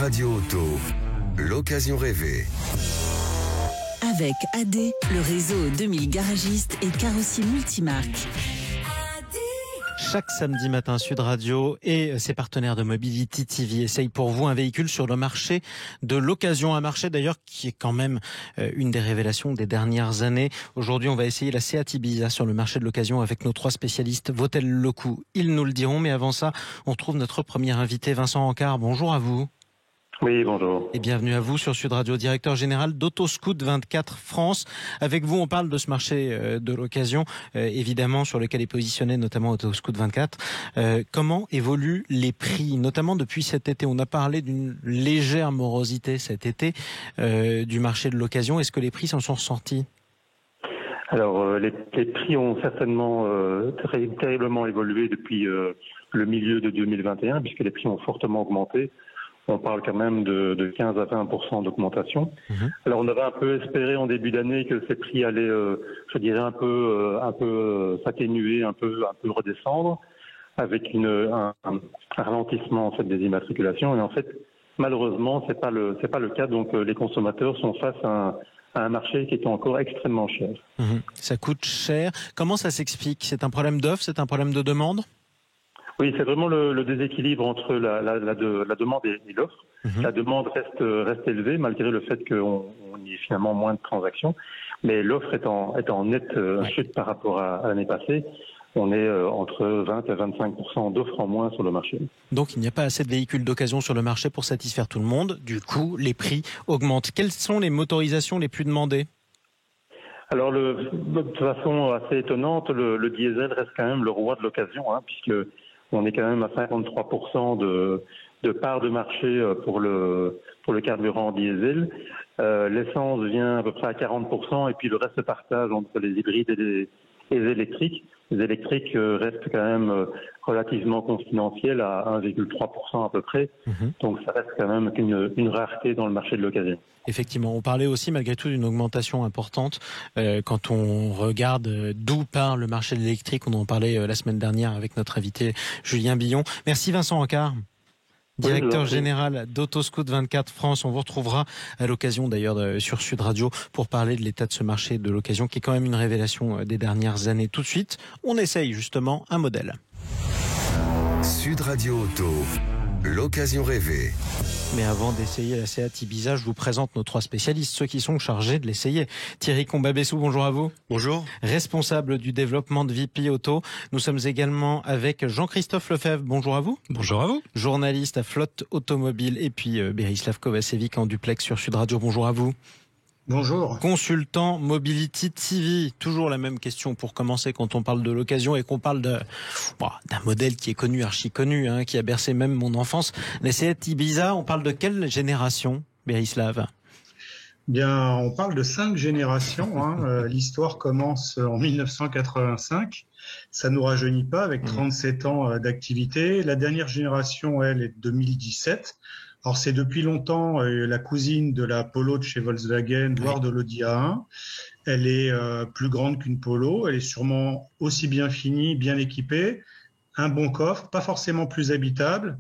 Radio Auto, l'occasion rêvée. Avec AD, le réseau 2000 garagistes et carrossiers multimarques. Chaque samedi matin, Sud Radio et ses partenaires de Mobility TV essayent pour vous un véhicule sur le marché de l'occasion. Un marché d'ailleurs qui est quand même une des révélations des dernières années. Aujourd'hui, on va essayer la Seat Ibiza sur le marché de l'occasion avec nos 3 spécialistes. Vaut-elle le coup? Ils nous le diront, mais avant ça, on retrouve notre premier invité, Vincent Ancard. Bonjour à vous. Oui, bonjour. Et bienvenue à vous sur Sud Radio, directeur général d'Autoscout 24 France. Avec vous, on parle de ce marché de l'occasion, évidemment, sur lequel est positionné notamment Autoscout 24. Comment évoluent les prix, notamment depuis cet été? On a parlé d'une légère morosité cet été du marché de l'occasion. Est-ce que les prix s'en sont ressentis? Alors, les prix ont certainement terriblement évolué depuis le milieu de 2021, puisque les prix ont fortement augmenté. On parle quand même de 15 à 20% d'augmentation. Alors on avait un peu espéré en début d'année que ces prix allaient, je dirais un peu s'atténuer, un peu redescendre, avec un ralentissement en fait des immatriculations. Et en fait, malheureusement, c'est pas le cas. Donc les consommateurs sont face à un marché qui est encore extrêmement cher. Ça coûte cher. Comment ça s'explique? C'est un problème d'offre? C'est un problème de demande? Oui, c'est vraiment le déséquilibre entre la demande et l'offre. La demande reste élevée malgré le fait qu'on y ait finalement moins de transactions, mais l'offre est en nette chute par rapport à l'année passée. On est entre 20 à 25% d'offres en moins sur le marché. Donc il n'y a pas assez de véhicules d'occasion sur le marché pour satisfaire tout le monde. Du coup, les prix augmentent. Quelles sont les motorisations les plus demandées? Alors, de toute façon assez étonnante, le diesel reste quand même le roi de l'occasion, puisque on est quand même à 53% de part de marché pour le carburant diesel. L'essence vient à peu près à 40%, et puis le reste se partage entre les hybrides et les électriques. Les électriques restent quand même relativement confidentiels à 1,3% à peu près. Donc ça reste quand même une rareté dans le marché de l'occasion. Effectivement, on parlait aussi malgré tout d'une augmentation importante quand on regarde d'où part le marché de l'électrique. On en parlait la semaine dernière avec notre invité Julien Billon. Merci Vincent Ancard, directeur général d'Autoscout 24 France. On vous retrouvera à l'occasion d'ailleurs sur Sud Radio pour parler de l'état de ce marché de l'occasion qui est quand même une révélation des dernières années. Tout de suite, on essaye justement un modèle. Sud Radio Auto, l'occasion rêvée. Mais avant d'essayer la Seat Ibiza, je vous présente nos 3 spécialistes, ceux qui sont chargés de l'essayer. Thierry Combabessou, bonjour à vous. Bonjour. Responsable du développement de VP Auto. Nous sommes également avec Jean-Christophe Lefebvre, bonjour à vous. Bonjour à vous. Journaliste à Flotte Automobile. Et puis Berislav Kovacevic en duplex sur Sud Radio, bonjour à vous. Bonjour. Consultant Mobility TV. Toujours la même question pour commencer quand on parle de l'occasion et qu'on parle d'un modèle qui est connu, archi connu, qui a bercé même mon enfance. Les Seat Ibiza, on parle de quelle génération, Berislav? Bien, on parle de 5 générations. L'histoire commence en 1985. Ça nous rajeunit pas avec 37 ans d'activité. La dernière génération, elle, est de 2017. Alors c'est depuis longtemps la cousine de la Polo de chez Volkswagen, voire de l'Audi A1. Elle est plus grande qu'une Polo, elle est sûrement aussi bien finie, bien équipée, un bon coffre, pas forcément plus habitable.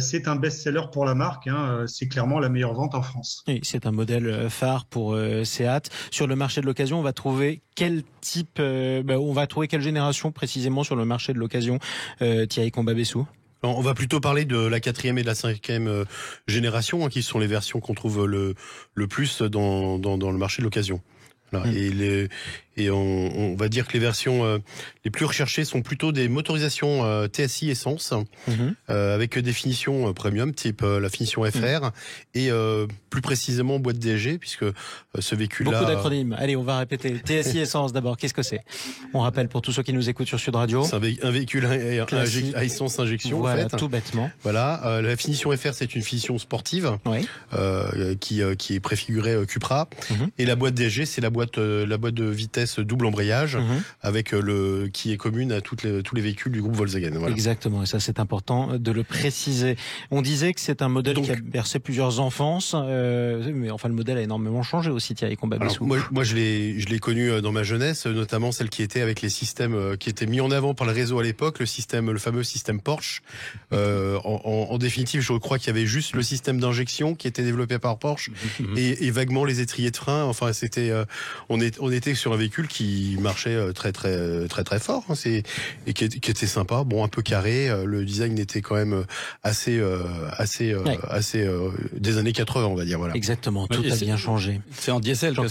C'est un best-seller pour la marque, c'est clairement la meilleure vente en France. Oui, c'est un modèle phare pour Seat. Sur le marché de l'occasion, on va trouver quel type, on va trouver quelle génération précisément sur le marché de l'occasion, Thierry Combabessou? On va plutôt parler de la 4e et de la 5e génération, qui sont les versions qu'on trouve le plus dans le marché de l'occasion. Voilà. Et on va dire que les versions les plus recherchées sont plutôt des motorisations TSI essence, avec des finitions premium, type la finition FR, et plus précisément boîte DSG, puisque ce véhicule-là... Beaucoup d'acronymes. Allez, on va répéter. TSI essence d'abord, qu'est-ce que c'est? On rappelle pour tous ceux qui nous écoutent sur Sud Radio. C'est un véhicule à essence injection, voilà, en fait. Tout bêtement. Voilà. La finition FR, c'est une finition sportive, qui est préfigurée Cupra. Et la boîte DSG, c'est la boîte de vitesse vitesse double embrayage, avec qui est commune à tous les véhicules du groupe Volkswagen. Voilà. Exactement, et ça c'est important de le préciser. On disait que c'est un modèle qui a bercé plusieurs enfances, mais enfin le modèle a énormément changé aussi, Thierry Combabessou. Moi je l'ai connu dans ma jeunesse, notamment celle qui était avec les systèmes qui étaient mis en avant par le réseau à l'époque, le fameux système Porsche. En définitive, je crois qu'il y avait juste le système d'injection qui était développé par Porsche et vaguement les étriers de frein. Enfin, c'était, on était sur un véhicule qui marchait très fort, hein, et qui était sympa, bon, un peu carré. Le design était quand même assez des années 80, on va dire. Voilà. Exactement, tout a bien changé. C'est en diesel que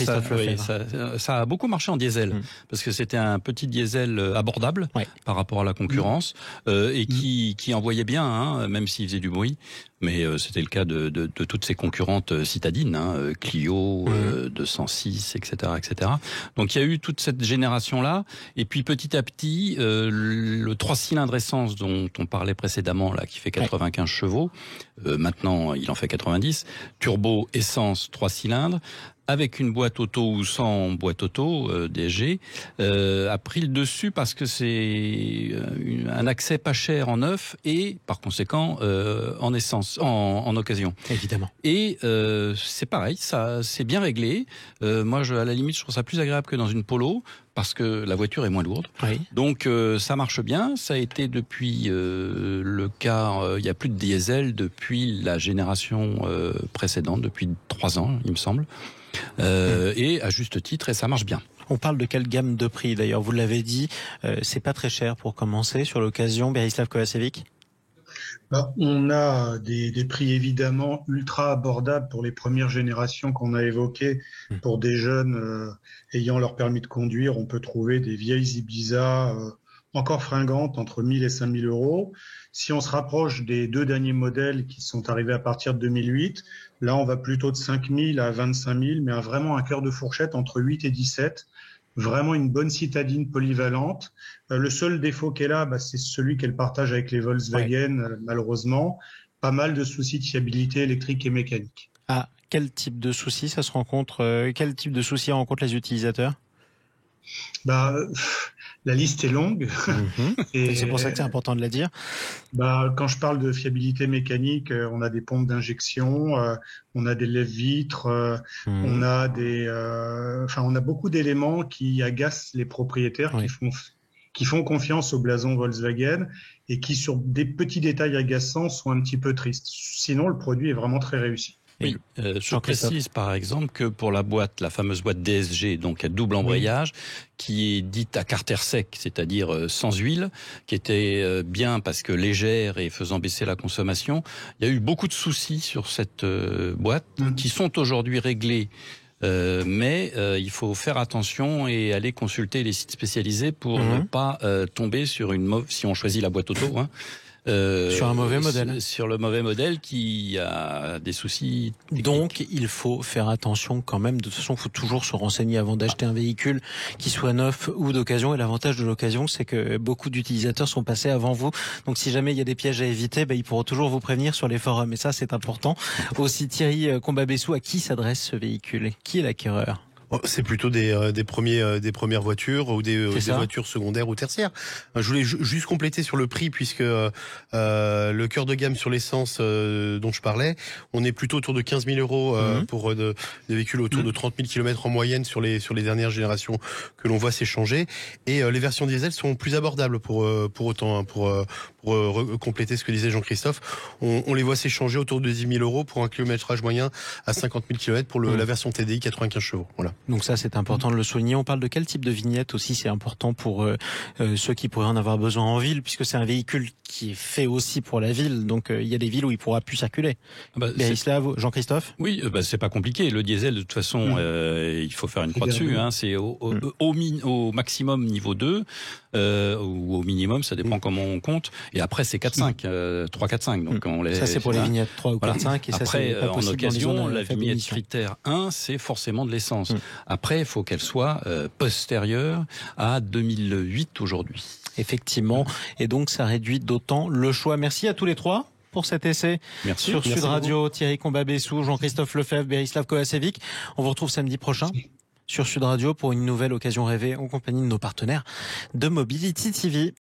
ça a beaucoup marché en diesel, parce que c'était un petit diesel abordable par rapport à la concurrence et qui envoyait bien, hein, même s'il faisait du bruit. Mais c'était le cas de toutes ces concurrentes citadines, hein, Clio, 206, etc., etc. Donc il y a eu toute cette génération-là, et puis petit à petit, le 3 cylindres essence dont on parlait précédemment, là, qui fait 95 chevaux, maintenant il en fait 90, turbo essence 3 cylindres, avec une boîte auto ou sans boîte auto, DSG, a pris le dessus parce que c'est un accès pas cher en neuf et par conséquent en essence, en occasion. Évidemment. Et c'est pareil, ça c'est bien réglé. Moi, à la limite, je trouve ça plus agréable que dans une Polo, parce que la voiture est moins lourde. Oui. Donc ça marche bien. Ça a été depuis le cas, il n'y a plus de diesel depuis la génération précédente, depuis 3 ans, il me semble. Et à juste titre, et ça marche bien. On parle de quelle gamme de prix d'ailleurs? Vous l'avez dit, c'est pas très cher pour commencer sur l'occasion. Berislav Kovacevic. On a des prix évidemment ultra abordables pour les premières générations qu'on a évoquées. Pour des jeunes ayant leur permis de conduire, on peut trouver des vieilles Ibiza encore fringantes entre 1000 et 5000 euros. Si on se rapproche des 2 derniers modèles qui sont arrivés à partir de 2008, là on va plutôt de 5000 à 25 000, mais vraiment un cœur de fourchette entre 8 et 17. Vraiment une bonne citadine polyvalente. Le seul défaut qu'elle a, c'est celui qu'elle partage avec les Volkswagen, malheureusement. Pas mal de soucis de fiabilité électrique et mécanique. Ah, quel type de soucis ça se rencontre? Quel type de soucis rencontrent les utilisateurs? La liste est longue. Et c'est pour ça que c'est important de la dire. Quand je parle de fiabilité mécanique, on a des pompes d'injection, on a des lève-vitres, on a on a beaucoup d'éléments qui agacent les propriétaires, qui font confiance au blason Volkswagen et qui, sur des petits détails agaçants, sont un petit peu tristes. Sinon, le produit est vraiment très réussi. Oui, je précise par exemple que pour la fameuse boîte DSG, donc à double embrayage, qui est dite à carter sec, c'est-à-dire sans huile, qui était bien parce que légère et faisant baisser la consommation, il y a eu beaucoup de soucis sur cette boîte qui sont aujourd'hui réglés. Mais il faut faire attention et aller consulter les sites spécialisés pour ne pas tomber sur si on choisit la boîte auto, sur un mauvais modèle. Sur le mauvais modèle qui a des soucis techniques. Donc, il faut faire attention quand même. De toute façon, il faut toujours se renseigner avant d'acheter un véhicule qui soit neuf ou d'occasion. Et l'avantage de l'occasion, c'est que beaucoup d'utilisateurs sont passés avant vous. Donc, si jamais il y a des pièges à éviter, ils pourront toujours vous prévenir sur les forums. Et ça, c'est important. Aussi, Thierry Combabessou, à qui s'adresse ce véhicule? Qui est l'acquéreur? C'est plutôt des premières voitures ou des voitures secondaires ou tertiaires. Je voulais juste compléter sur le prix, puisque le cœur de gamme sur l'essence dont je parlais, on est plutôt autour de 15 000 euros pour des véhicules autour de 30 000 km en moyenne sur les dernières générations que l'on voit s'échanger. Et les versions diesel sont plus abordables pour autant, pour compléter ce que disait Jean-Christophe. On les voit s'échanger autour de 10 000 euros pour un kilométrage moyen à 50 000 km pour la version TDI 95 chevaux. Voilà. Donc ça, c'est important de le souligner. On parle de quel type de vignette aussi? C'est important pour ceux qui pourraient en avoir besoin en ville, puisque c'est un véhicule qui est fait aussi pour la ville. Donc il y a des villes où il pourra plus circuler. Berislav, Jean-Christophe? Oui, c'est pas compliqué. Le diesel, de toute façon, il faut faire une croix dessus. C'est au maximum niveau 2 ou au minimum, ça dépend comment on compte. Et après, c'est 4-5, 3-4-5. Donc ça, c'est pour les vignettes 3 ou 4-5. Et après, ça, c'est en occasion, la vignette critère 1, c'est forcément de l'essence. Après, il faut qu'elle soit postérieure à 2008 aujourd'hui. Effectivement. Et donc, ça réduit d'autant le choix. Merci à tous les trois pour cet essai. Merci. Sur Sud Radio. Thierry Combabessou, Jean-Christophe Lefebvre, Berislav Kovacevic. On vous retrouve samedi prochain. sur Sud Radio pour une nouvelle occasion rêvée en compagnie de nos partenaires de Mobility TV.